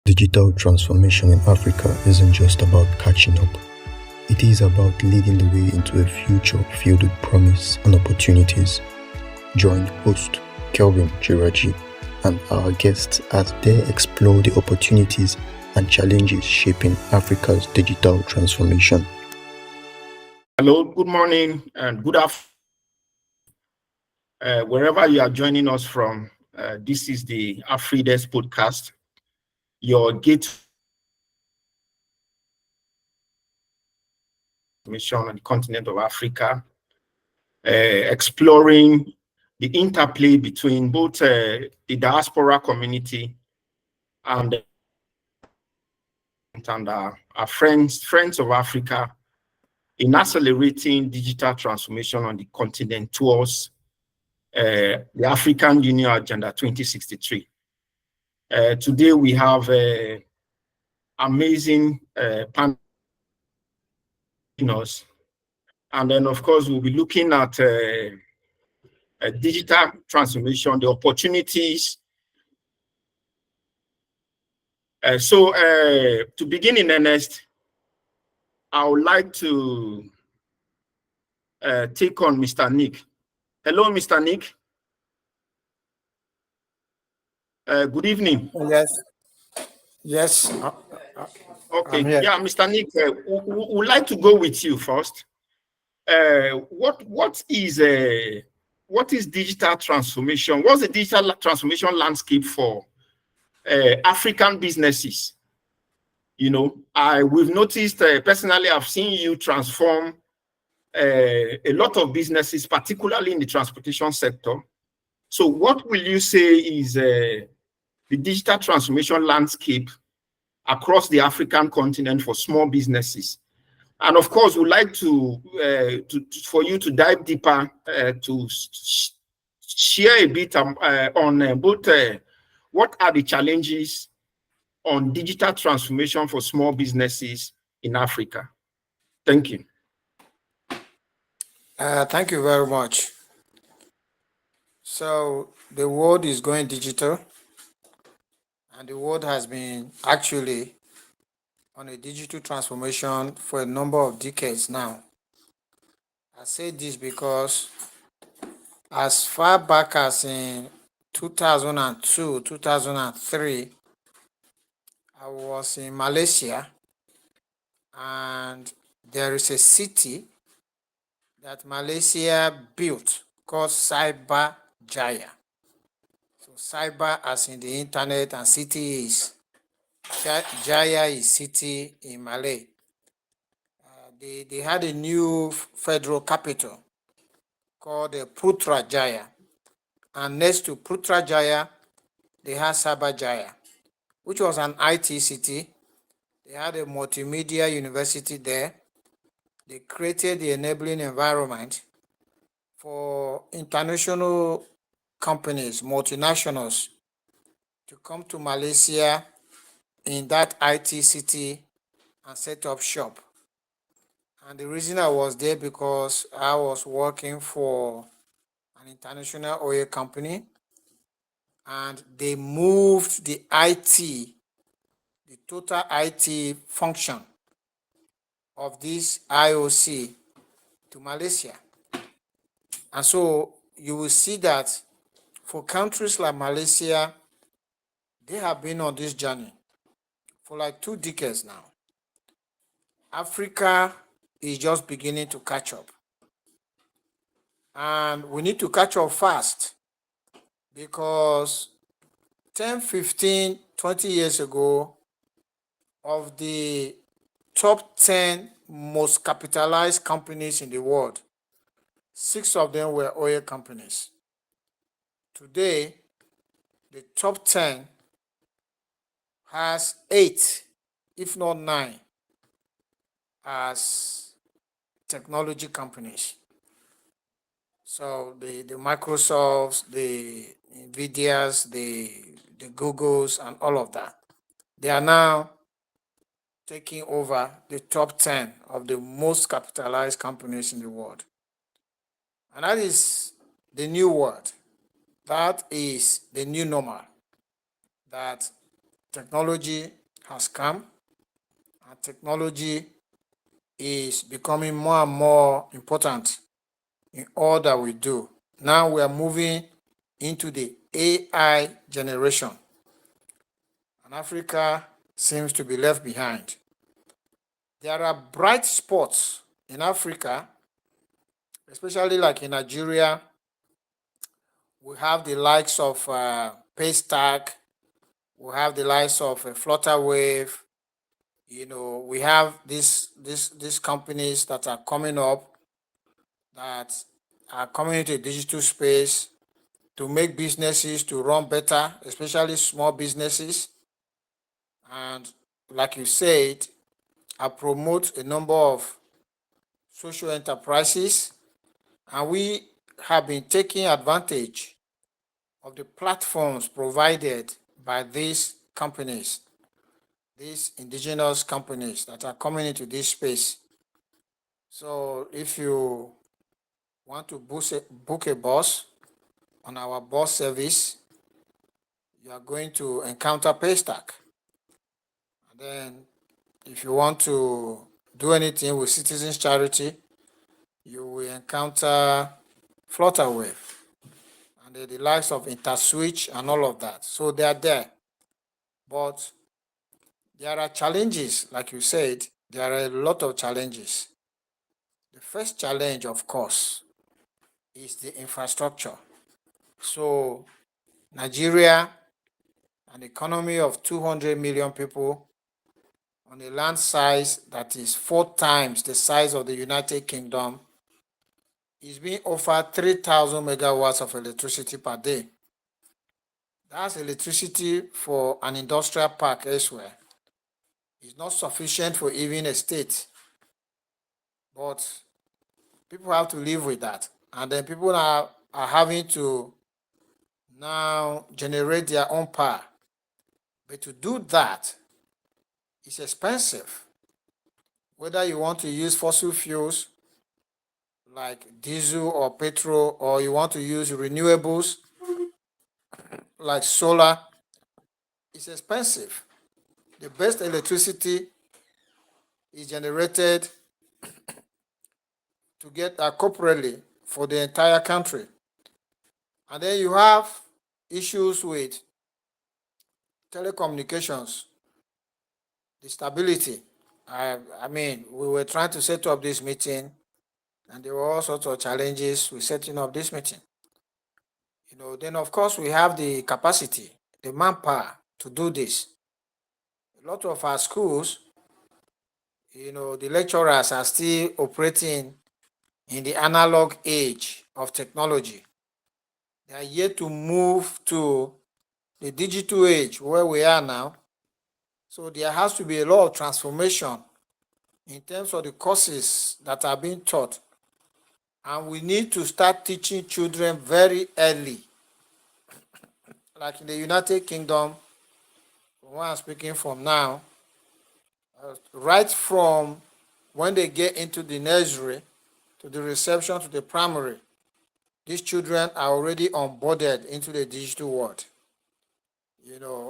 Digital transformation in Africa isn't just about catching up. It is about leading the way into a future filled with promise and opportunities. Join host Kelvin Chirachi and our guests as they explore the opportunities and challenges shaping Africa's digital transformation. Hello, good morning and good afternoon. Wherever you are joining us from, this is the AfriDES Podcast, your gate mission on the continent of Africa, exploring the interplay between both the diaspora community and our friends of Africa in accelerating digital transformation on the continent towards the African Union Agenda 2063. Today we have amazing panelists, and then of course we'll be looking at digital transformation, the opportunities. To begin in earnest, I would like to take on Mr. Nick. Hello, Mr. Nick. Good evening. Yes. Okay. I'm here. Yeah, Mr. Nick, we would like to go with you first. What is digital transformation? What's the digital transformation landscape for African businesses? You know, we've noticed personally, I've seen you transform a lot of businesses, particularly in the transportation sector. So, what will you say is the digital transformation landscape across the African continent for small businesses? And of course, we'd like for you to dive deeper to share a bit on both what are the challenges on digital transformation for small businesses in Africa. Thank you. Thank you very much. So the world is going digital, and the world has been actually on a digital transformation for a number of decades now. I say this because as far back as in 2002, 2003, I was in Malaysia, and there is a city that Malaysia built called Cyber Jaya. So cyber as in the internet, and city is Jaya is city in Malay. They had a new federal capital called Putrajaya, and next to Putrajaya they had Cyber Jaya, which was an IT city. They had a multimedia university there. They created the enabling environment for international companies, multinationals, to come to Malaysia in that IT city and set up shop. And the reason I was there because I was working for an international oil company, and they moved the total IT function of this IOC to Malaysia. And so you will see that for countries like Malaysia, they have been on this journey for like 2 decades now. Africa is just beginning to catch up. And we need to catch up fast, because 10, 15, 20 years ago, of the top 10 most capitalized companies in the world, 6 of them were oil companies. Today, the top 10 has 8, if not 9, as technology companies. So the Microsofts, the Nvidias, the Googles, and all of that, they are now taking over the top 10 of the most capitalized companies in the world. And that is the new world. That is the new normal that technology has come, and technology is becoming more and more important in all that we do. Now we are moving into the AI generation, and Africa seems to be left behind. There are bright spots in Africa, especially like in Nigeria. We have the likes of Paystack, we have the likes of Flutterwave. We have these companies that are coming up, that are coming into the digital space to make businesses to run better, especially small businesses. And like you said, I promote a number of social enterprises, and we have been taking advantage of the platforms provided by these companies, these indigenous companies that are coming into this space. So if you want to book a bus on our bus service, you are going to encounter Paystack. And then if you want to do anything with Citizens Charity, you will encounter Flutterwave and the likes of InterSwitch and all of that. So they are there. But there are challenges, like you said, there are a lot of challenges. The first challenge, of course, is the infrastructure. So Nigeria, an economy of 200 million people on a land size that is 4 times the size of the United Kingdom, is being offered 3,000 megawatts of electricity per day. That's electricity for an industrial park elsewhere. It's not sufficient for even a state. But people have to live with that. And then people are having to now generate their own power. But to do that, it's expensive. Whether you want to use fossil fuels like diesel or petrol, or you want to use renewables like solar, it's expensive. The best electricity is generated to get corporately for the entire country. And then you have issues with telecommunications, the stability. I mean, we were trying to set up this meeting, and there were all sorts of challenges with setting up this meeting. Then of course we have the capacity, the manpower to do this. A lot of our schools, the lecturers are still operating in the analog age of technology. They are yet to move to the digital age where we are now. So there has to be a lot of transformation in terms of the courses that are being taught. And we need to start teaching children very early. Like in the United Kingdom, where I'm speaking from now, right from when they get into the nursery to the reception to the primary, these children are already onboarded into the digital world.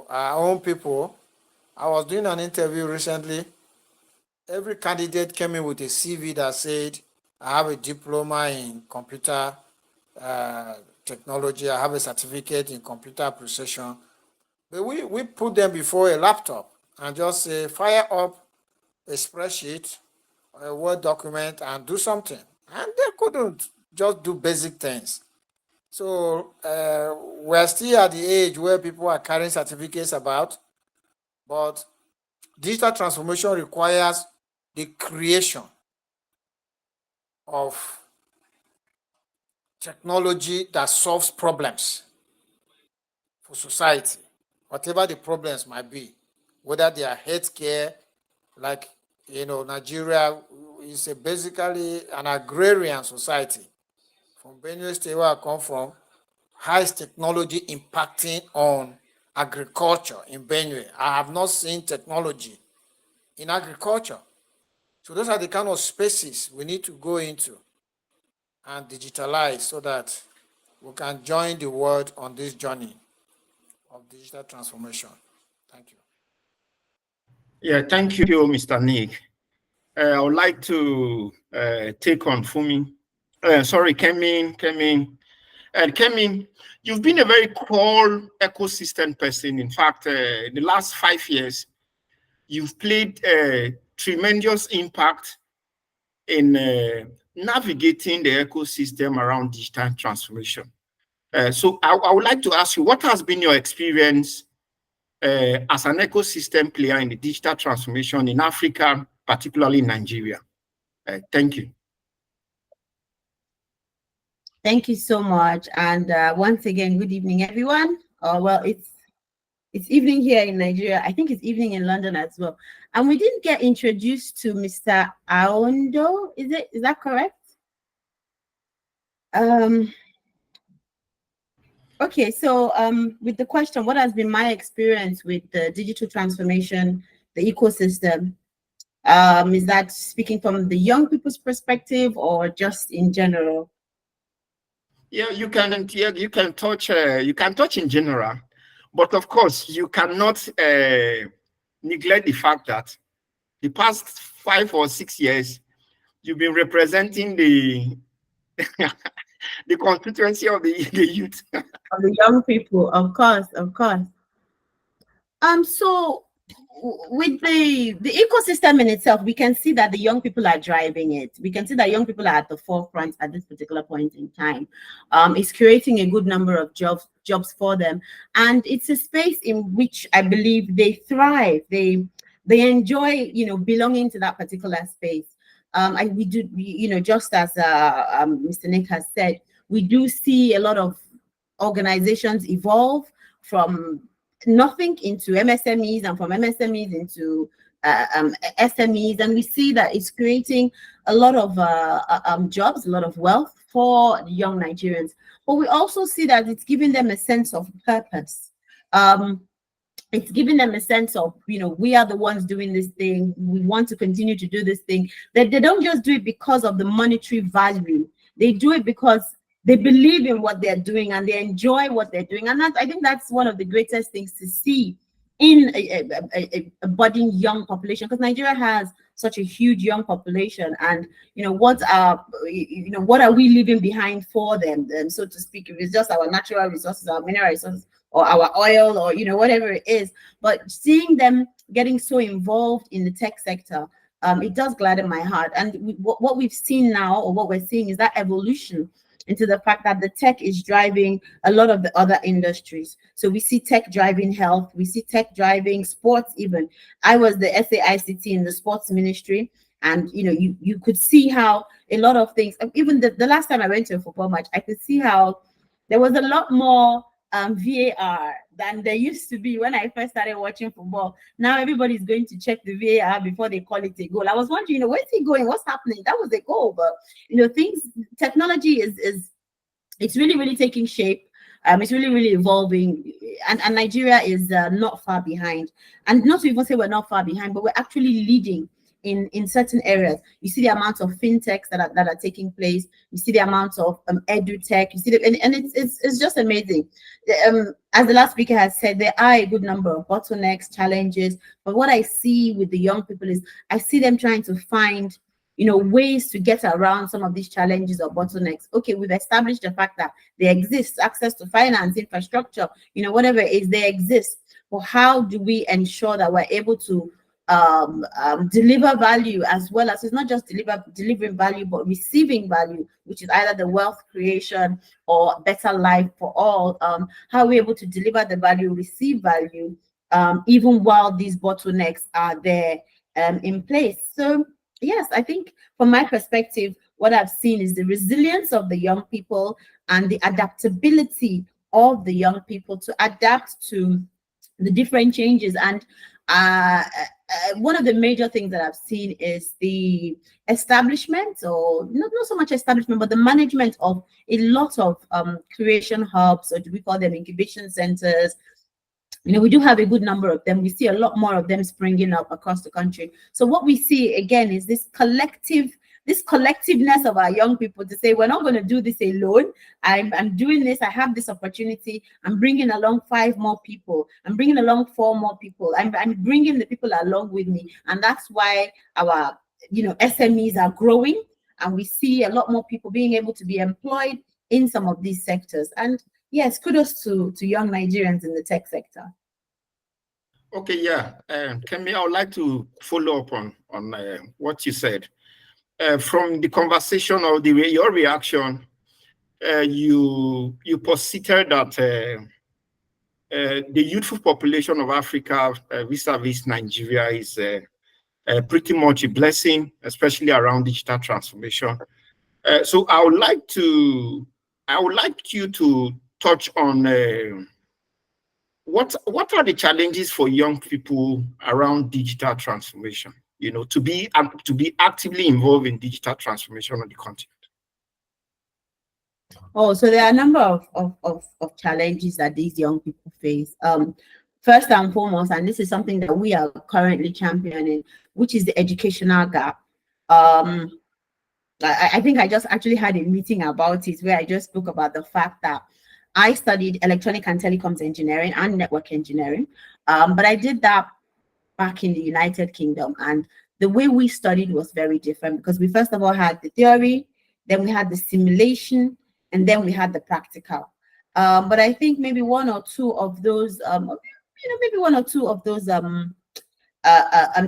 Our own people, I was doing an interview recently. Every candidate came in with a CV that said, I have a diploma in computer technology, I have a certificate in computer appreciation. But we put them before a laptop and just say, fire up a spreadsheet or a Word document and do something. And they couldn't just do basic things. So we're still at the age where people are carrying certificates about, but digital transformation requires the creation of technology that solves problems for society, whatever the problems might be, whether they are healthcare, like, Nigeria is basically an agrarian society. From Benue State, where I come from, how is technology impacting on agriculture in Benue? I have not seen technology in agriculture. So those are the kind of spaces we need to go into and digitalize so that we can join the world on this journey of digital transformation. Thank you. Yeah, thank you, Mr. Nick. I would like to take on Fumi. Kemi. Kemi, you've been a very core ecosystem person. In fact, in the last 5 years, you've played a tremendous impact in navigating the ecosystem around digital transformation. So I would like to ask you, what has been your experience as an ecosystem player in the digital transformation in Africa, particularly in Nigeria? Thank you. Thank you so much. And once again, good evening, everyone. Well, it's evening here in Nigeria. I think it's evening in London as well. And we didn't get introduced to Mr. Aondo. Is that correct? Okay, so with the question, what has been my experience with the digital transformation, the ecosystem? Is that speaking from the young people's perspective or just in general? Yeah, you can touch in general, but of course you cannot neglect the fact that the past 5 or 6 years you've been representing the the constituency of the youth. Of the young people, of course. So with the ecosystem in itself, we can see that the young people are driving it. We can see that young people are at the forefront at this particular point in time. It's creating a good number of jobs for them, and it's a space in which I believe they thrive. They enjoy, belonging to that particular space. Just as Mr. Nick has said, we do see a lot of organizations evolve from nothing into MSMEs and from MSMEs into SMEs, and we see that it's creating a lot of jobs, a lot of wealth for the young Nigerians. But we also see that it's giving them a sense of purpose. It's giving them a sense of, we are the ones doing this thing. We want to continue to do this thing. That they don't just do it because of the monetary value. They do it because they believe in what they're doing and they enjoy what they're doing. And I think that's one of the greatest things to see in a budding young population, because Nigeria has such a huge young population. And, what are we leaving behind for them, so to speak? If it's just our natural resources, our mineral resources, or our oil, or, whatever it is. But seeing them getting so involved in the tech sector, it does gladden my heart. And what we've seen now, or what we're seeing, is that evolution into the fact that the tech is driving a lot of the other industries. So we see tech driving health, we see tech driving sports even. I was the SAICT in the sports ministry, and you could see how a lot of things, even the last time I went to a football match, I could see how there was a lot more VAR than there used to be when I first started watching football. Now everybody's going to check the VAR before they call it a goal. I was wondering, where's he going? What's happening? That was a goal. But technology is it's really, really taking shape. It's really, really evolving, and Nigeria is not far behind. And not to even say we're not far behind, but we're actually leading in certain areas. You see the amount of fintechs that are taking place. You see the amount of edutech. You see and it's just amazing. As the last speaker has said, there are a good number of bottlenecks, challenges. But what I see with the young people is I see them trying to find ways to get around some of these challenges or bottlenecks. Okay, we've established the fact that they exist, access to finance, infrastructure, whatever it is, they exist. But how do we ensure that we're able to deliver value, as well as it's not just delivering value, but receiving value, which is either the wealth creation or better life for all? How are we able to deliver the value, receive value, even while these bottlenecks are there in place? So yes, I think from my perspective, what I've seen is the resilience of the young people and the adaptability of the young people to adapt to the different changes. And one of the major things that I've seen is the establishment, or not so much establishment, but the management of a lot of creation hubs, or do we call them incubation centers? We do have a good number of them. We see a lot more of them springing up across the country. So what we see again is this collective this collectiveness of our young people to say, we're not going to do this alone. I'm doing this. I have this opportunity. I'm bringing along 5 more people. I'm bringing along 4 more people. I'm bringing the people along with me. And that's why our, SMEs are growing. And we see a lot more people being able to be employed in some of these sectors. And yes, kudos to young Nigerians in the tech sector. Okay, yeah. Kemi, I would like to follow up on what you said. From the conversation or your reaction, you posited that the youthful population of Africa vis-a-vis Nigeria is pretty much a blessing, especially around digital transformation. So I would like you to touch on what are the challenges for young people around digital transformation, to be actively involved in digital transformation on the continent. Oh, so there are a number of challenges that these young people face. First and foremost, and this is something that we are currently championing, which is the educational gap. I think I just actually had a meeting about it where I just spoke about the fact that I studied electronic and telecoms engineering and network engineering, but I did that back in the United Kingdom. And the way we studied was very different because we first of all had the theory, then we had the simulation, and then we had the practical. But I think maybe one or two of those,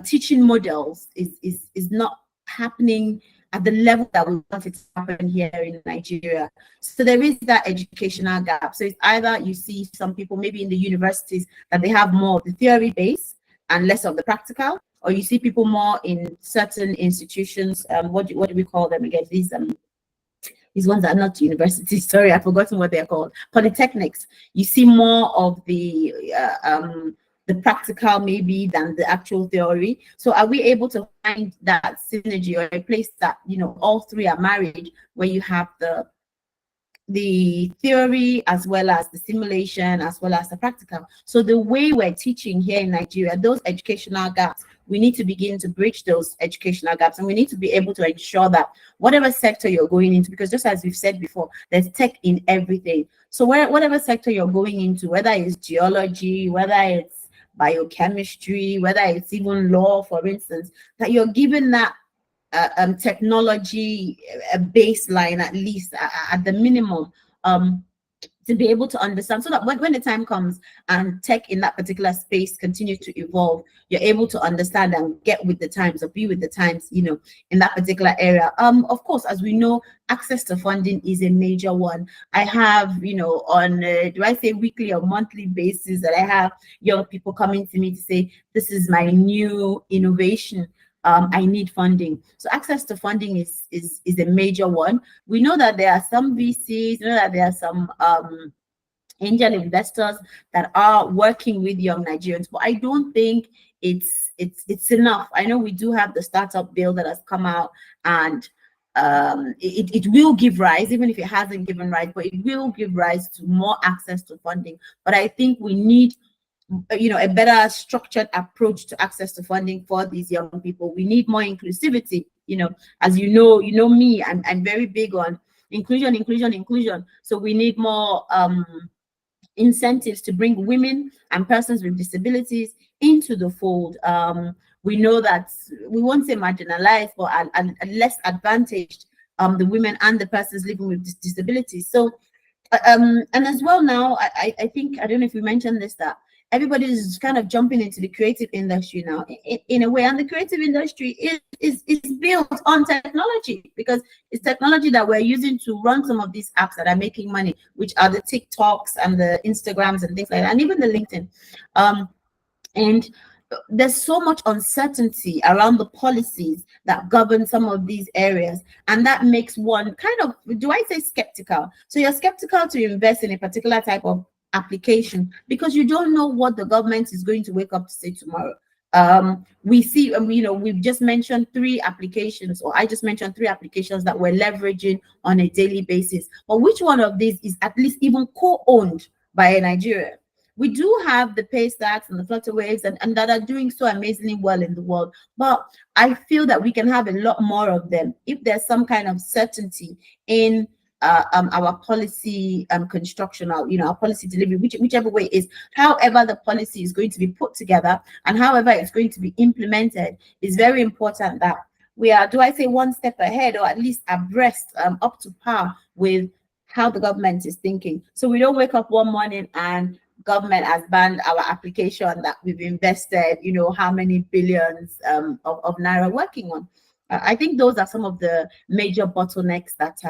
teaching models is not happening at the level that we want it to happen here in Nigeria. So there is that educational gap. So it's either you see some people maybe in the universities that they have more of the theory base and less of the practical, or you see people more in certain institutions. What do we call them again? These ones are not universities. Sorry, I've forgotten what they're called. Polytechnics. You see more of the practical maybe than the actual theory. So are we able to find that synergy or a place that, all three are married, where you have the theory as well as the simulation as well as the practical? So the way we're teaching here in Nigeria, those educational gaps, we need to begin to bridge those educational gaps, and we need to be able to ensure that whatever sector you're going into, because just as we've said before, there's tech in everything. So whatever sector you're going into, whether it's geology, whether it's biochemistry, whether it's even law, for instance, that you're given that technology baseline, at least at the minimum, to be able to understand, so that when the time comes and tech in that particular space continues to evolve, you're able to understand and get with the times or be with the times, in that particular area. Of course, as we know, access to funding is a major one. I have, on do I say weekly or monthly basis, that I have young people coming to me to say, this is my new innovation. I need funding. So access to funding is a major one. We know that there are some VCs, that there are some angel investors that are working with young Nigerians, but I don't think it's enough. I know we do have the startup bill that has come out, and it will give rise, even if it hasn't given rise, but it will give rise to more access to funding. But I think we need a better structured approach to access to funding for these young people. We need more inclusivity. As you know me, I'm very big on inclusion. So we need more incentives to bring women and persons with disabilities into the fold. We know that we won't say marginalized, but less advantaged, the women and the persons living with disabilities. So and as well now, I think, I don't know if we mentioned this, that everybody is kind of jumping into the creative industry now in a way, and the creative industry is built on technology, because it's technology that we're using to run some of these apps that are making money, which are the TikToks and the Instagrams and things like that, and even the LinkedIn. And there's so much uncertainty around the policies that govern some of these areas, and that makes one kind of, do I say skeptical? So you're skeptical to invest in a particular type of application because you don't know what the government is going to wake up to say tomorrow. We see, we've just mentioned 3 applications, or I just mentioned 3 applications that we're leveraging on a daily basis. But which one of these is at least even co-owned by a Nigerian? We do have the pay stacks and the flutterwaves and that are doing so amazingly well in the world, but I feel that we can have a lot more of them if there's some kind of certainty in our policy construction, our policy delivery, whichever way is, however the policy is going to be put together and however it's going to be implemented, is very important that we are, do I say, one step ahead, or at least abreast, up to par with how the government is thinking. So we don't wake up one morning and government has banned our application that we've invested, how many billions of naira working on. I think those are some of the major bottlenecks that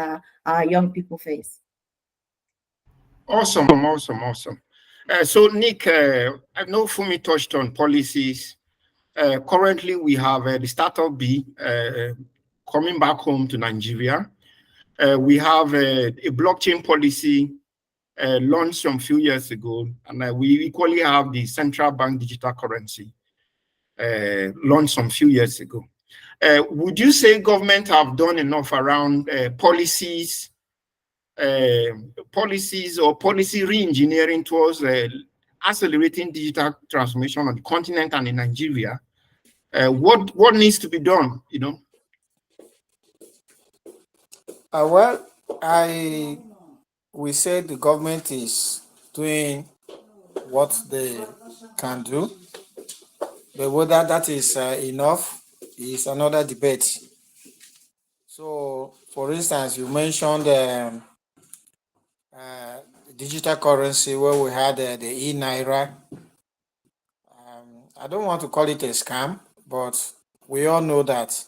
our young people face. Awesome. So, Nick, I know Fumi touched on policies. Currently, we have the Startup Bee coming back home to Nigeria. We have a blockchain policy launched some few years ago, and we equally have the central bank digital currency launched some few years ago. Would you say government have done enough around policies or policy re-engineering towards accelerating digital transformation on the continent and in Nigeria? What needs to be done, Well, we say the government is doing what they can do, but whether that is enough is another debate. So, for instance, you mentioned digital currency where we had the e-naira. I don't want to call it a scam, but we all know that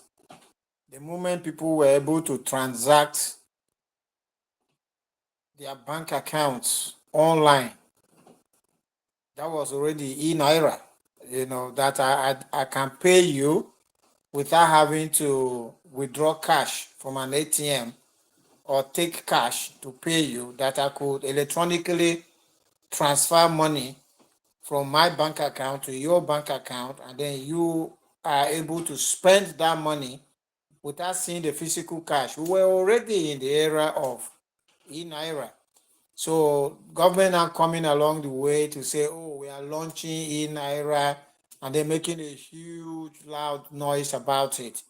the moment people were able to transact their bank accounts online, that was already e-naira, that I can pay you without having to withdraw cash from an ATM or take cash to pay you, that I could electronically transfer money from my bank account to your bank account, and then you are able to spend that money without seeing the physical cash. We were already in the era of e-naira. So government are coming along the way to say, oh, we are launching e-naira, and they're making a huge, loud noise about it.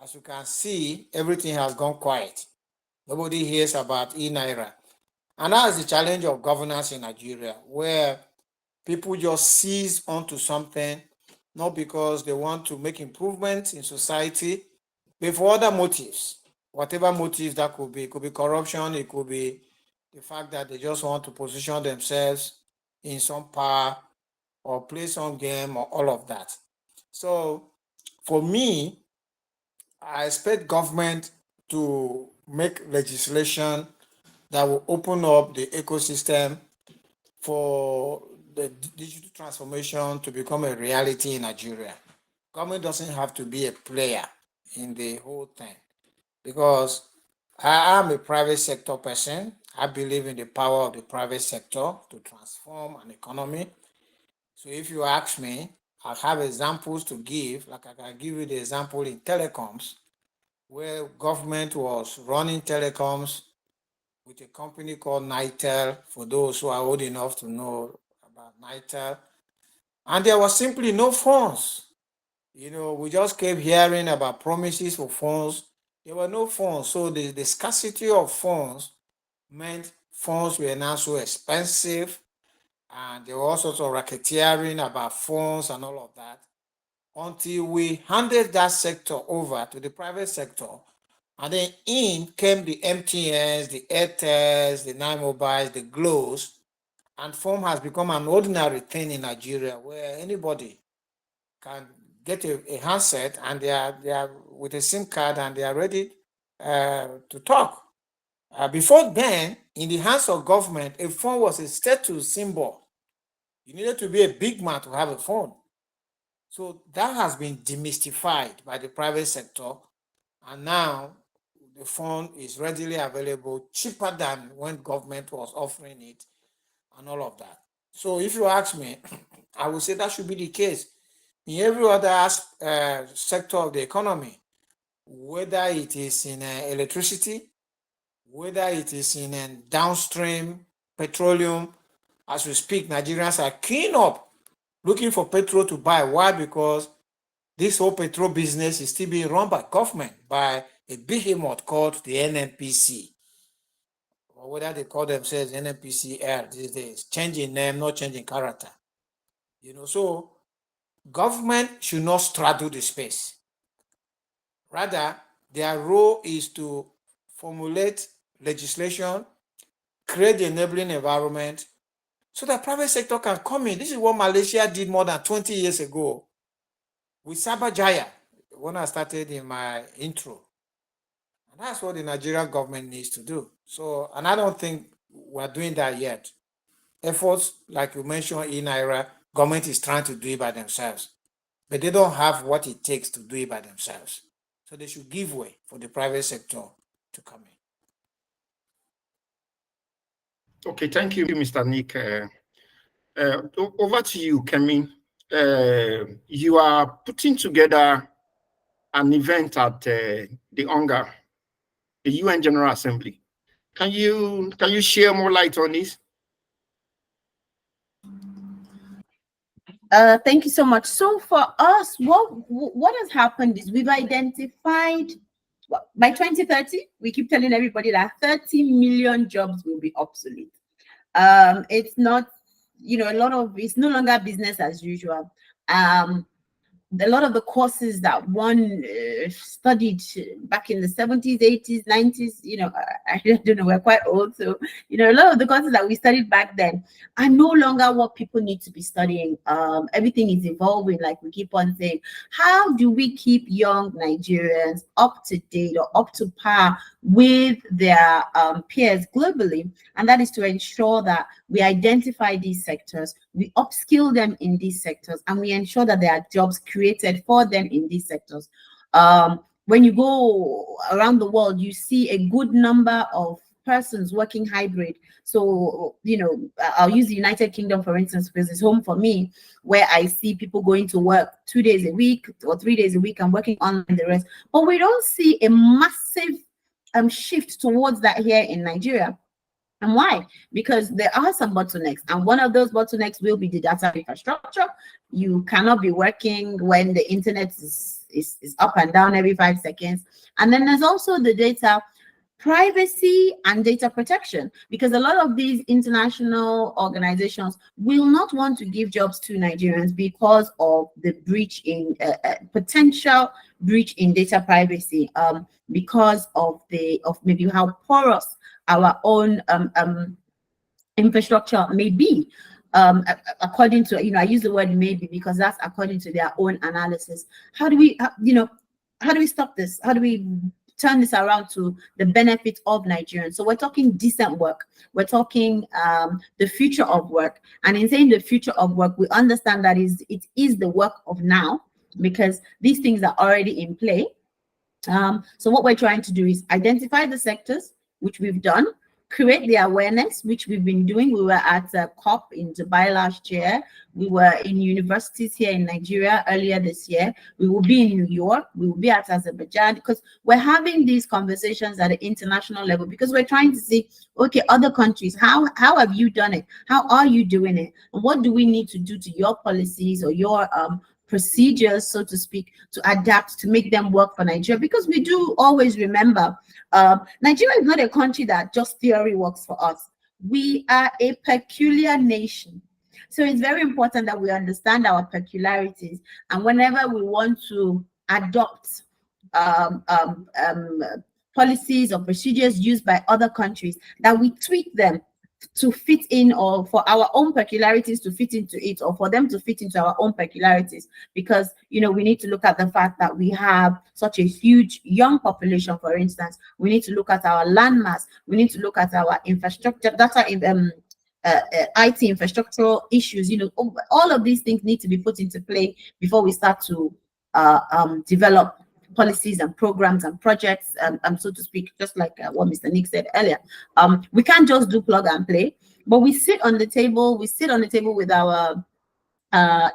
As you can see, everything has gone quiet. Nobody hears about e-naira. And that's the challenge of governance in Nigeria, where people just seize onto something, not because they want to make improvements in society, but for other motives, whatever motives that could be. It could be corruption, it could be the fact that they just want to position themselves in some power or play some game or all of that. So for me, I expect government to make legislation that will open up the ecosystem for the digital transformation to become a reality in Nigeria. Government doesn't have to be a player in the whole thing, because I am a private sector person. I believe in the power of the private sector to transform an economy. So if you ask me, I have examples to give, like I can give you the example in telecoms, where government was running telecoms with a company called Nitel, for those who are old enough to know about Nitel. And there was simply no funds. We just kept hearing about promises for funds. There were no funds. So the scarcity of funds meant funds were now so expensive, and there were all sorts of racketeering about funds and all of that, until we handed that sector over to the private sector. And then in came the MTNs, the Airtels, the Nine Mobiles, the Glows, and phone has become an ordinary thing in Nigeria, where anybody can get a handset and they are with a SIM card and they are ready to talk. Before then, in the hands of government, a phone was a status symbol. You needed to be a big man to have a phone. So that has been demystified by the private sector, and now the phone is readily available, cheaper than when government was offering it and all of that. So if you ask me, I would say that should be the case in every other sector of the economy, whether it is in electricity, whether it is in downstream petroleum, As we speak, Nigerians are keen up looking for petrol to buy. Why? Because this whole petrol business is still being run by government, by a behemoth called the NNPC, or whether they call themselves NNPCL these days, changing name, not changing character. So government should not straddle the space. Rather, their role is to formulate legislation, create the enabling environment so that private sector can come in. This is what Malaysia did more than 20 years ago with Sabajaya, when I started in my intro. And that's what the Nigerian government needs to do. So, and I don't think we're doing that yet. Efforts, like you mentioned in Naira, government is trying to do it by themselves, but they don't have what it takes to do it by themselves. So they should give way for the private sector to come in. Okay, thank you, Mr. Nick. Over to you, Kemi. You are putting together an event at the UNGA, the UN General Assembly. Can you share more light on this? Thank you so much. So for us, what has happened is we've identified by 2030, we keep telling everybody that 30 million jobs will be obsolete. It's not, it's no longer business as usual. A lot of the courses that one studied back in the 70s, 80s, 90s, I don't know, we're quite old. So, a lot of the courses that we studied back then are no longer what people need to be studying. Everything is evolving, like we keep on saying. How do we keep young Nigerians up to date or up to par with their peers globally? And that is to ensure that we identify these sectors, we upskill them in these sectors, and we ensure that there are jobs created for them in these sectors. When you go around the world, you see a good number of persons working hybrid. So, I'll use the United Kingdom, for instance, because it's home for me, where I see people going to work 2 days a week or 3 days a week and working online the rest. But we don't see a massive shift towards that here in Nigeria. And why? Because there are some bottlenecks, and one of those bottlenecks will be the data infrastructure. You cannot be working when the internet is up and down every 5 seconds. And then there's also the data privacy and data protection, because a lot of these international organizations will not want to give jobs to Nigerians because of the breach in potential breach in data privacy, because of maybe how porous our own infrastructure may be, according to, I use the word maybe because that's according to their own analysis. How do we stop this? How do we turn this around to the benefit of Nigerians? So we're talking decent work. We're talking the future of work. And in saying the future of work, we understand that it is the work of now, because these things are already in play. So what we're trying to do is identify the sectors, which we've done, create the awareness, which we've been doing. We were at a COP in Dubai last year. We were in universities here in Nigeria earlier this year. We will be in New York. We will be at Azerbaijan, because we're having these conversations at the international level, because we're trying to see, okay, other countries, how have you done it? How are you doing it? And what do we need to do to your policies or your procedures, so to speak, to adapt to make them work for Nigeria? Because we do always remember, Nigeria is not a country that just theory works for us. We are a peculiar nation. So it's very important that we understand our peculiarities. And whenever we want to adopt policies or procedures used by other countries, that we tweak them to fit in, or for our own peculiarities to fit into it, or for them to fit into our own peculiarities. Because we need to look at the fact that we have such a huge young population. For instance, we need to look at our landmass, we need to look at our infrastructure, data IT infrastructural issues. All of these things need to be put into play before we start to develop policies and programs and projects, so to speak, just like what Mr. Nick said earlier. We can't just do plug and play, but we sit on the table. We sit on the table with our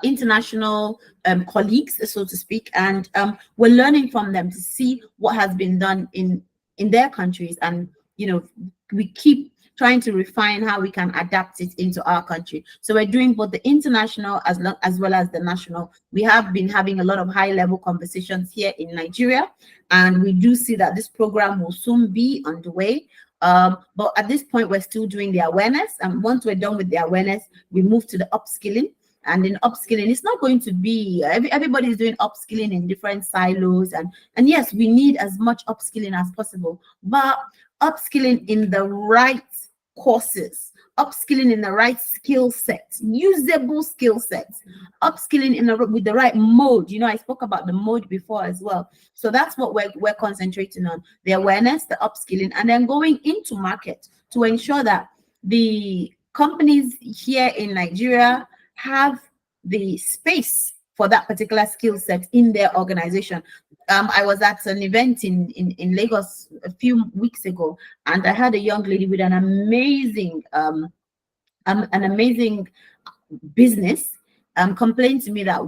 international colleagues, so to speak, and we're learning from them to see what has been done in their countries, and we keep trying to refine how we can adapt it into our country. So we're doing both the international as well as the national. We have been having a lot of high-level conversations here in Nigeria, and we do see that this program will soon be underway. But at this point, we're still doing the awareness, and once we're done with the awareness, we move to the upskilling. And in upskilling, it's not going to be everybody is doing upskilling in different silos, and yes, we need as much upskilling as possible, but upskilling in the right courses, upskilling in the right skill sets, usable skill sets, upskilling with the right mode. I spoke about the mode before as well. So that's what we're concentrating on: the awareness, the upskilling, and then going into market to ensure that the companies here in Nigeria have the space for that particular skill set in their organization. I was at an event in Lagos a few weeks ago, and I had a young lady with an amazing business complained to me that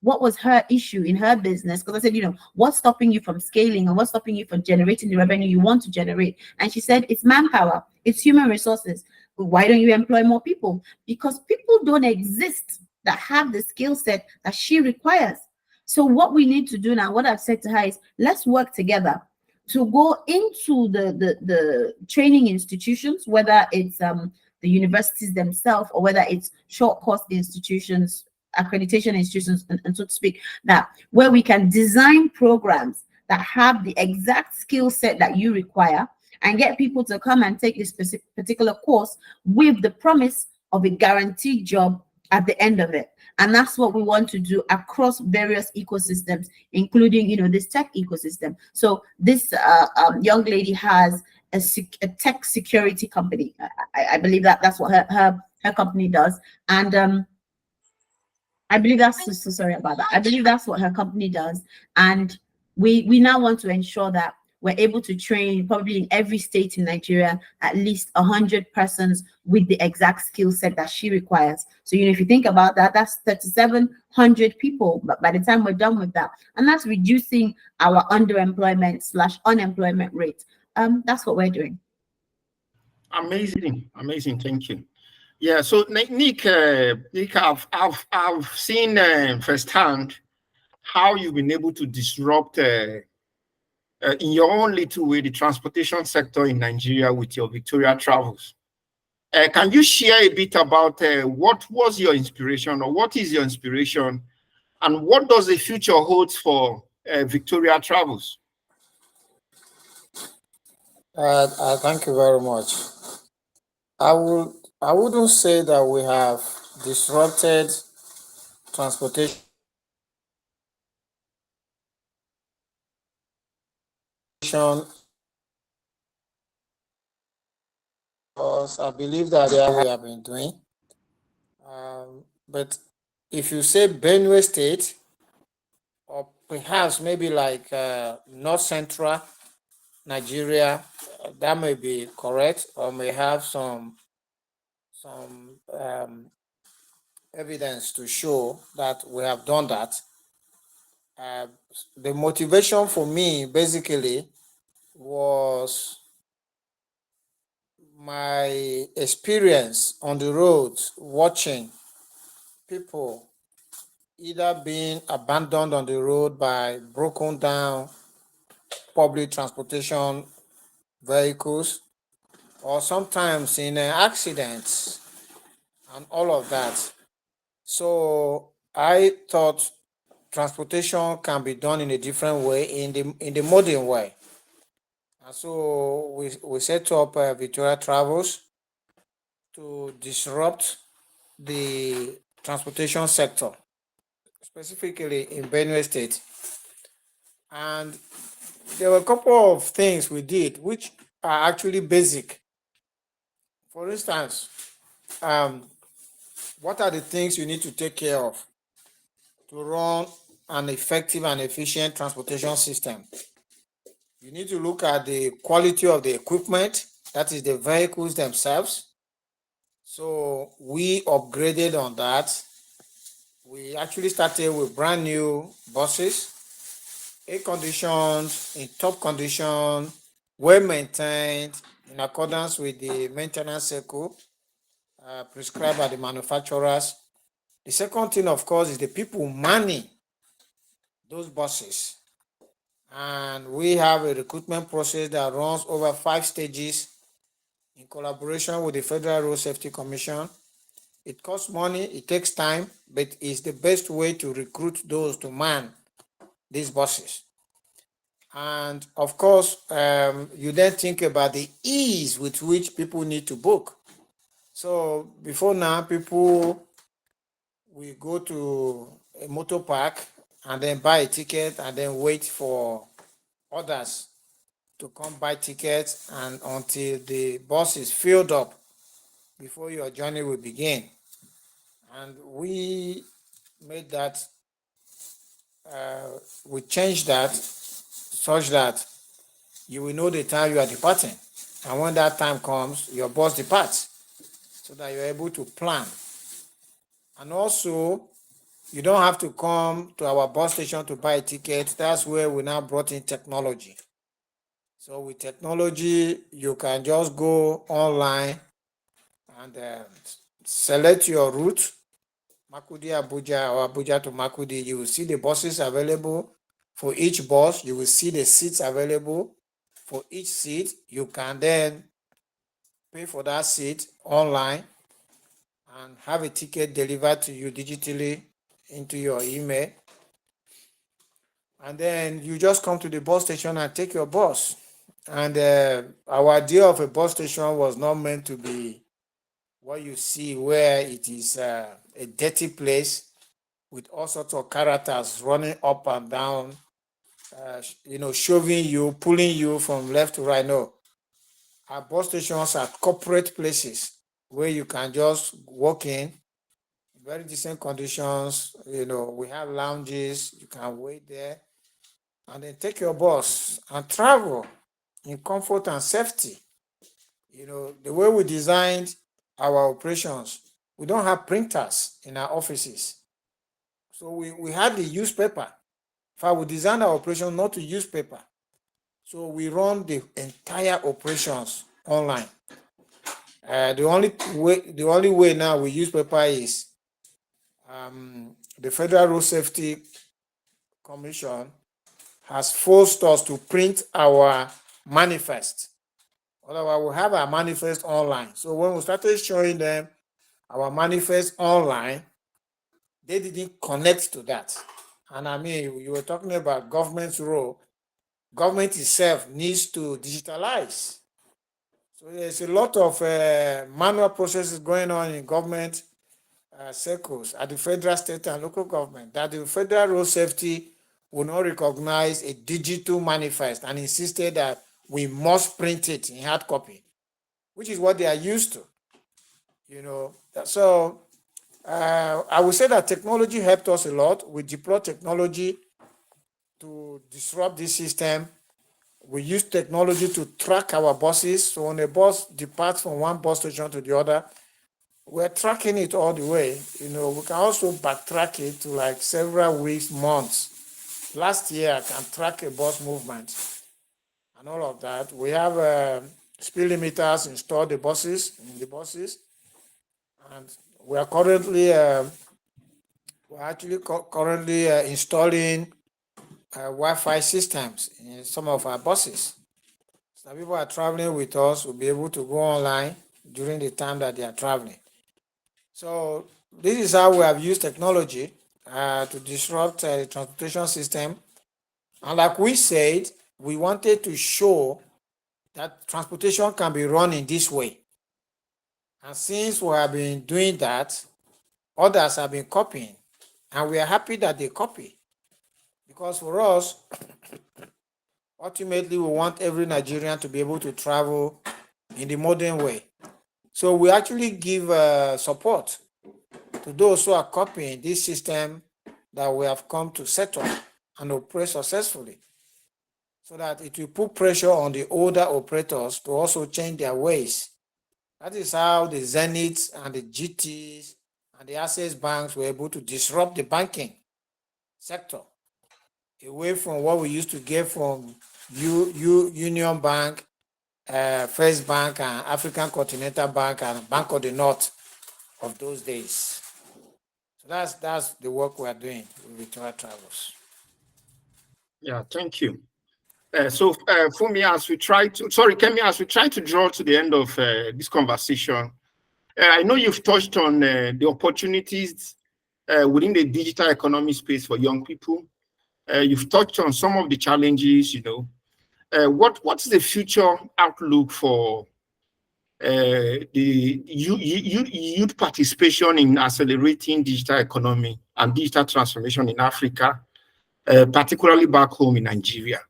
what was her issue in her business, because I said, what's stopping you from scaling and what's stopping you from generating the revenue you want to generate? And she said, it's manpower, it's human resources. Why don't you employ more people? Because people don't exist that have the skill set that she requires. So what we need to do now, what I've said to her is, let's work together to go into the training institutions, whether it's the universities themselves or whether it's short course institutions, accreditation institutions, and so to speak, that where we can design programs that have the exact skill set that you require, and get people to come and take this particular course with the promise of a guaranteed job at the end of it. And that's what we want to do across various ecosystems, including, this tech ecosystem. So this young lady has a tech security company. I believe that's what her company does. And I believe that's so sorry about that. I believe that's what her company does. And we now want to ensure that we're able to train probably in every state in Nigeria at least 100 persons with the exact skill set that she requires. So, if you think about that, that's 3,700 people. But by the time we're done with that, and that's reducing our underemployment/unemployment rate. That's what we're doing. Amazing. Thank you. Yeah. So, Nick, I've seen firsthand how you've been able to disrupt. In your own little way, the transportation sector in Nigeria with your Victoria travels. Can you share a bit about what was your inspiration, or what is your inspiration, and what does the future hold for Victoria travels? Thank you very much. I wouldn't say that we have disrupted transportation because I believe that we have been doing. But if you say Benue State, or perhaps maybe like North Central Nigeria, that may be correct, or may have some evidence to show that we have done that. The motivation for me basically was my experience on the road, watching people either being abandoned on the road by broken down public transportation vehicles, or sometimes in accidents and all of that. So I thought transportation can be done in a different way, in the modern way. And so we set up Victoria Travels to disrupt the transportation sector, specifically in Benue State. And there were a couple of things we did which are actually basic. For instance, what are the things you need to take care of to run an effective and efficient transportation system? You need to look at the quality of the equipment, that is the vehicles themselves. So we upgraded on that. We actually started with brand new buses, air conditioned, in top condition, well maintained, in accordance with the maintenance cycle prescribed by the manufacturers. The second thing, of course, is the people manning those buses. And we have a recruitment process that runs over 5 stages in collaboration with the Federal Road Safety Commission. It costs money, it takes time, but it's the best way to recruit those to man these buses. And of course, you then think about the ease with which people need to book. So before now, people will go to a motor park and then buy a ticket and then wait for others to come buy tickets, and until the bus is filled up before your journey will begin. And we made that, we changed that such that you will know the time you are departing. And when that time comes, your bus departs so that you're able to plan. And also, you don't have to come to our bus station to buy a ticket. That's where we now brought in technology. So with technology, you can just go online and select your route, Makudi, Abuja, or Abuja to Makudi. You will see the buses available for each bus. You will see the seats available for each seat. You can then pay for that seat online and have a ticket delivered to you digitally into your email. And then you just come to the bus station and take your bus. And our idea of a bus station was not meant to be what you see, where it is a dirty place with all sorts of characters running up and down, shoving you, pulling you from left to right. No, our bus stations are corporate places where you can just walk in very decent conditions. We have lounges, you can wait there and then take your bus and travel in comfort and safety. The way we designed our operations, we don't have printers in our offices. So we hardly use paper. In fact, we designed our operation not to use paper. So we run the entire operations online. The only way now we use paper is the Federal Road Safety Commission has forced us to print our manifest. Otherwise, we have our manifest online. So when we started showing them our manifest online, they didn't connect to that. And I mean, you were talking about government's role. Government itself needs to digitalize. So there's a lot of manual processes going on in government circles at the federal, state, and local government that the Federal Road Safety will not recognize a digital manifest and insisted that we must print it in hard copy, which is what they are used to. So I would say that technology helped us a lot. We deployed technology to disrupt this system. We use technology to track our buses. So when a bus departs from one bus station to the other, we're tracking it all the way. We can also backtrack it to like several weeks, months. Last year, I can track a bus movement and all of that. We have speed limiters installed in the buses, and we are currently installing Wi-Fi systems in some of our buses. So people are traveling with us will be able to go online during the time that they are traveling. So this is how we have used technology to disrupt the transportation system. And like we said, we wanted to show that transportation can be run in this way. And since we have been doing that, others have been copying. And we are happy that they copy. Because for us, ultimately, we want every Nigerian to be able to travel in the modern way. So we actually give support to those who are copying this system that we have come to set up and operate successfully, so that it will put pressure on the older operators to also change their ways. That is how the Zeniths and the GTs and the Access banks were able to disrupt the banking sector away from what we used to get from Union Bank First Bank and African Continental Bank and Bank of the North of those days. So that's the work we are doing with Victoria Travels. Yeah, thank you. Fumi, Kemi, as we try to draw to the end of this conversation, I know you've touched on the opportunities within the digital economy space for young people. You've touched on some of the challenges, what's the future outlook for the youth participation in accelerating digital economy and digital transformation in Africa, particularly back home in Nigeria?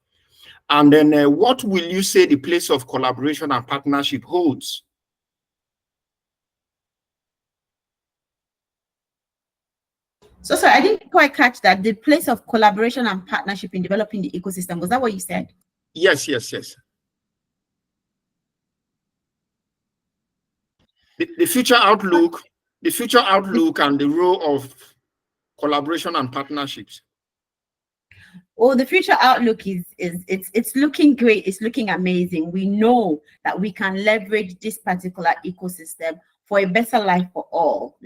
And then what will you say the place of collaboration and partnership holds? So sorry, I didn't quite catch that. The place of collaboration and partnership in developing the ecosystem. Was that what you said? Yes. The future outlook and the role of collaboration and partnerships. Oh, the future outlook is it's looking great. It's looking amazing. We know that we can leverage this particular ecosystem for a better life for all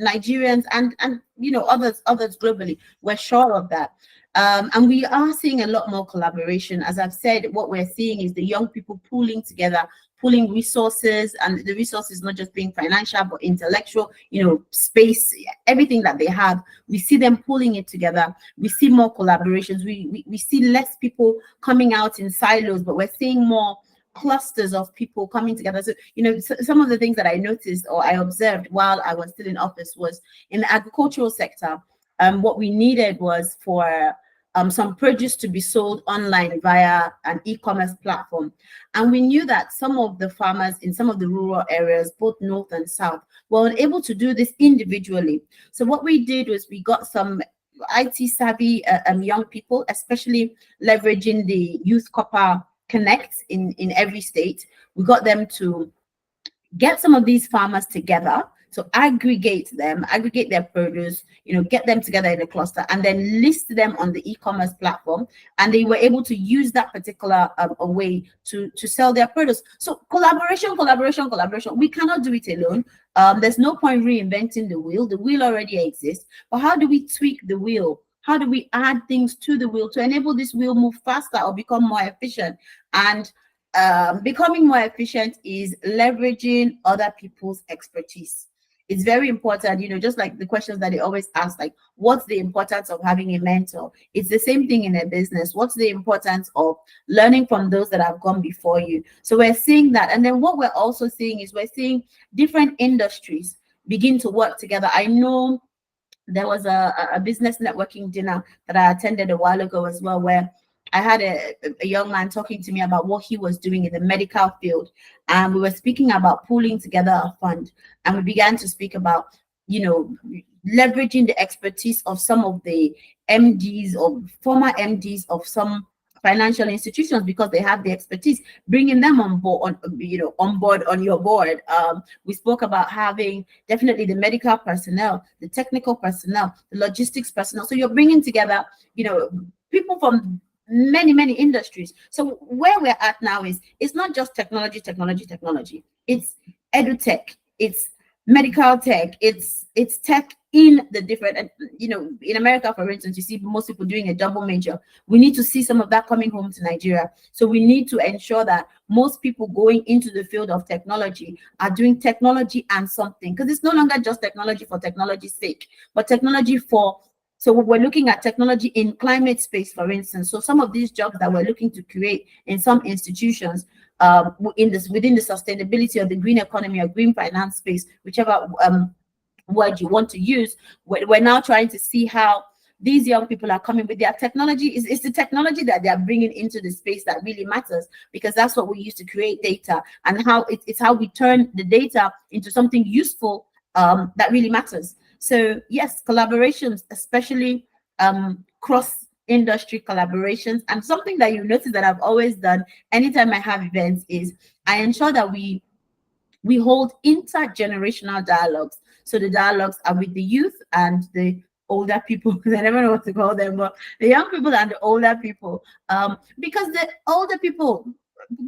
Nigerians and others globally. We're sure of that. And we are seeing a lot more collaboration. As I've said, what we're seeing is the young people pooling together, pooling resources, and the resources not just being financial but intellectual, space, everything that they have. We see them pulling it together. We see more collaborations. We see less people coming out in silos, but we're seeing more clusters of people coming together. So, some of the things that I noticed or I observed while I was still in office was in the agricultural sector. What we needed was for some produce to be sold online via an e-commerce platform. And we knew that some of the farmers in some of the rural areas, both north and south, were unable to do this individually. So what we did was we got some IT savvy young people, especially leveraging the Youth Copper Connect in every state. We got them to get some of these farmers together. So aggregate their produce, get them together in a cluster and then list them on the e-commerce platform. And they were able to use that particular way to sell their produce. So collaboration. We cannot do it alone. There's no point reinventing the wheel. The wheel already exists. But how do we tweak the wheel? How do we add things to the wheel to enable this wheel move faster or become more efficient? And becoming more efficient is leveraging other people's expertise. It's very important, just like the questions that they always ask, like, what's the importance of having a mentor? It's the same thing in a business. What's the importance of learning from those that have gone before you? So we're seeing that. And then what we're also seeing is we're seeing different industries begin to work together. I know there was a business networking dinner that I attended a while ago as well, where I had a young man talking to me about what he was doing in the medical field. And we were speaking about pulling together a fund. And we began to speak about, leveraging the expertise of some of the MDs or former MDs of some financial institutions because they have the expertise, bringing them on board on your board. We spoke about having definitely the medical personnel, the technical personnel, the logistics personnel. So you're bringing together, people from many industries. So where we're at now is it's not just technology. It's edutech, it's medical tech, it's tech in the different, and in America, for instance, you see most people doing a double major. We need to see some of that coming home to Nigeria. So we need to ensure that most people going into the field of technology are doing technology and something, because it's no longer just technology for technology's sake, but technology for. So we're looking at technology in climate space, for instance. So some of these jobs that we're looking to create in some institutions within the sustainability of the green economy or green finance space, whichever word you want to use, we're now trying to see how these young people are coming with their technology. It's the technology that they're bringing into the space that really matters, because that's what we use to create data, and how it's how we turn the data into something useful that really matters. So yes, collaborations, especially cross-industry collaborations. And something that you notice that I've always done anytime I have events is I ensure that we hold intergenerational dialogues. So the dialogues are with the youth and the older people, because I never know what to call them, but the young people and the older people, because the older people,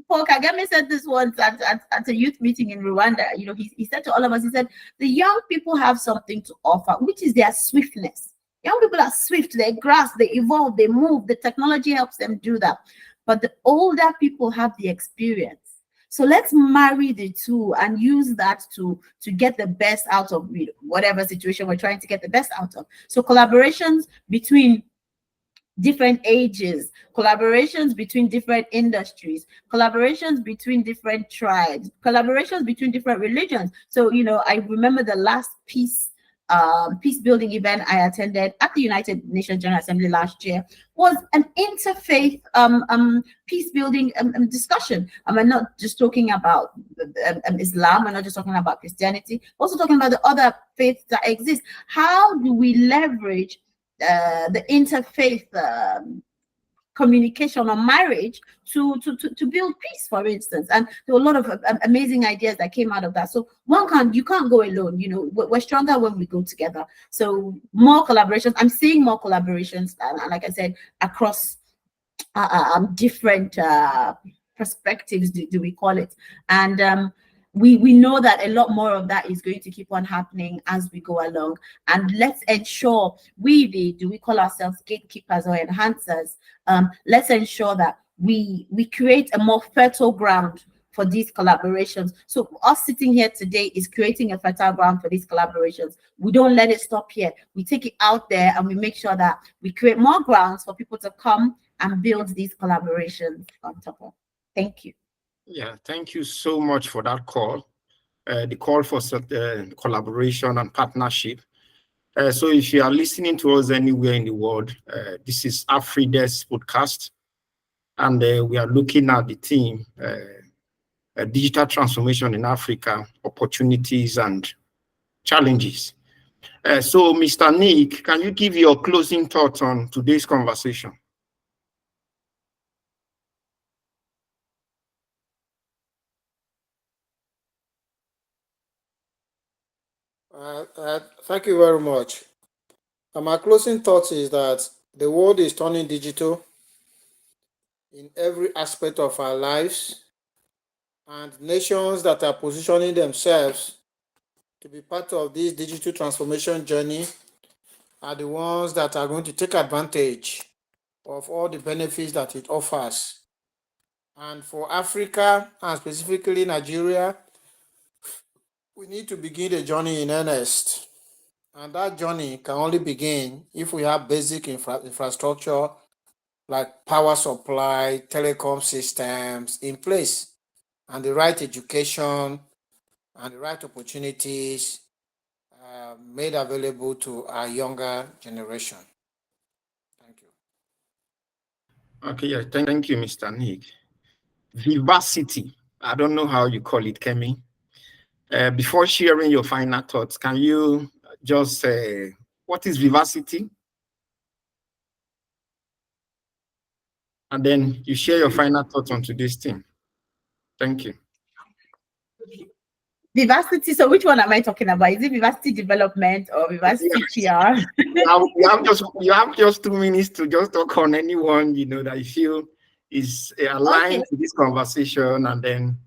Paul Kagame said this once at a youth meeting in Rwanda. He said to all of us, he said, the young people have something to offer, which is their swiftness. Young people are swift, they grasp, they evolve, they move. The technology helps them do that. But the older people have the experience. So let's marry the two and use that to get the best out of whatever situation we're trying to get the best out of. So collaborations between different ages, collaborations between different industries, collaborations between different tribes, collaborations between different religions. So, I remember the last peace building event I attended at the United Nations General Assembly last year was an interfaith peace building discussion. I'm not just talking about Islam, I'm not just talking about Christianity, also talking about the other faiths that exist. How do we leverage the interfaith communication or marriage to build peace, for instance? And there were a lot of amazing ideas that came out of that. So you can't go alone. We're stronger when we go together. So more collaborations. I'm seeing more collaborations, and like I said, across different perspectives, do we call it? And we know that a lot more of that is going to keep on happening as we go along. And let's ensure do we call ourselves gatekeepers or enhancers? Let's ensure that we create a more fertile ground for these collaborations. So us sitting here today is creating a fertile ground for these collaborations. We don't let it stop here. We take it out there and we make sure that we create more grounds for people to come and build these collaborations on top of. Thank you. Yeah, thank you so much for that call, the call for collaboration and partnership. So if you are listening to us anywhere in the world, this is AfriDES Podcast, and we are looking at the theme, digital transformation in Africa, opportunities and challenges. So Mr. Nick, can you give your closing thoughts on today's conversation? Thank you very much. My closing thought is that the world is turning digital in every aspect of our lives, and nations that are positioning themselves to be part of this digital transformation journey are the ones that are going to take advantage of all the benefits that it offers. And for Africa, and specifically Nigeria, we need to begin the journey in earnest. And that journey can only begin if we have basic infrastructure like power supply, telecom systems in place, and the right education and the right opportunities made available to our younger generation. Thank you. Okay, yeah, thank you, Mr. Nick. Vivacity, I don't know how you call it, Kemi. Before sharing your final thoughts, can you just say, what is vivacity? And then you share your final thoughts on today's theme. Thank you. Vivacity. So which one am I talking about? Is it vivacity development or vivacity PR? you have just 2 minutes to just talk on anyone that you feel is aligned to this conversation, and then.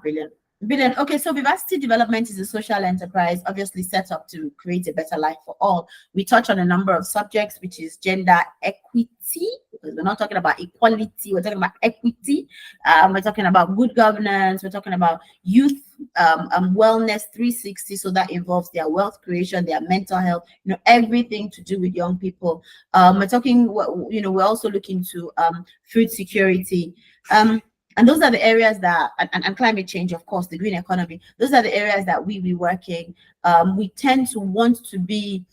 Brilliant. Brilliant. Okay, so Vivacity Development is a social enterprise, obviously set up to create a better life for all. We touch on a number of subjects, which is gender equity, because we're not talking about equality, we're talking about equity. We're talking about good governance, we're talking about youth wellness 360, so that involves their wealth creation, their mental health, everything to do with young people. We're talking, we're also looking to food security. And those are the areas that, and climate change, of course, the green economy, those are the areas that we be working. We tend to want to be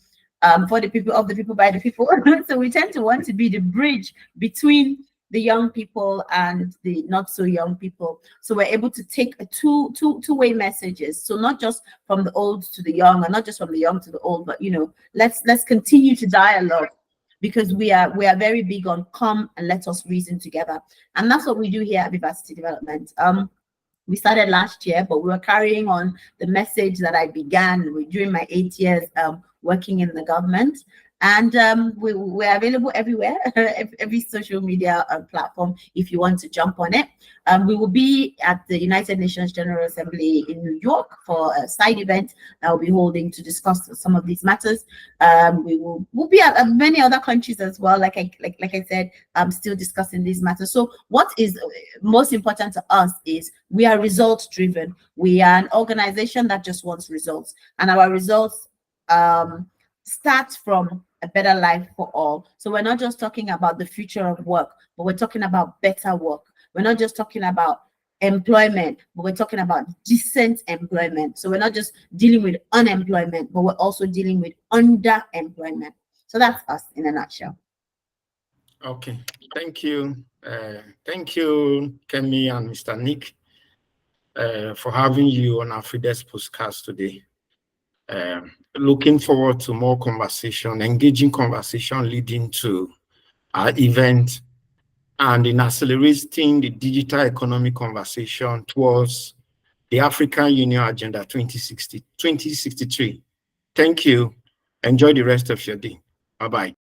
for the people, of the people, by the people. So we tend to want to be the bridge between the young people and the not so young people. So we're able to take a two-way messages. So not just from the old to the young, and not just from the young to the old, but let's continue to dialogue. Because we are very big on come and let us reason together. And that's what we do here at Vivacity Development. We started last year, but we were carrying on the message that I began during my 8 years working in the government. And we're available everywhere, every social media platform if you want to jump on it. We will be at the United Nations General Assembly in New York for a side event that we'll be holding to discuss some of these matters. We'll be at many other countries as well. Like I said, I'm still discussing these matters. So what is most important to us is we are results driven. We are an organization that just wants results, and our results start from a better life for all. So we're not just talking about the future of work, but we're talking about better work. We're not just talking about employment, but we're talking about decent employment. So we're not just dealing with unemployment, but we're also dealing with underemployment. So that's us in a nutshell. Okay, thank you. Thank you, Kemi and Mr. Nick, for having you on AfriDES Podcast today. Looking forward to more conversation, engaging conversation leading to our event and in accelerating the digital economy conversation towards the African Union Agenda 2063. Thank you. Enjoy the rest of your day. Bye-bye.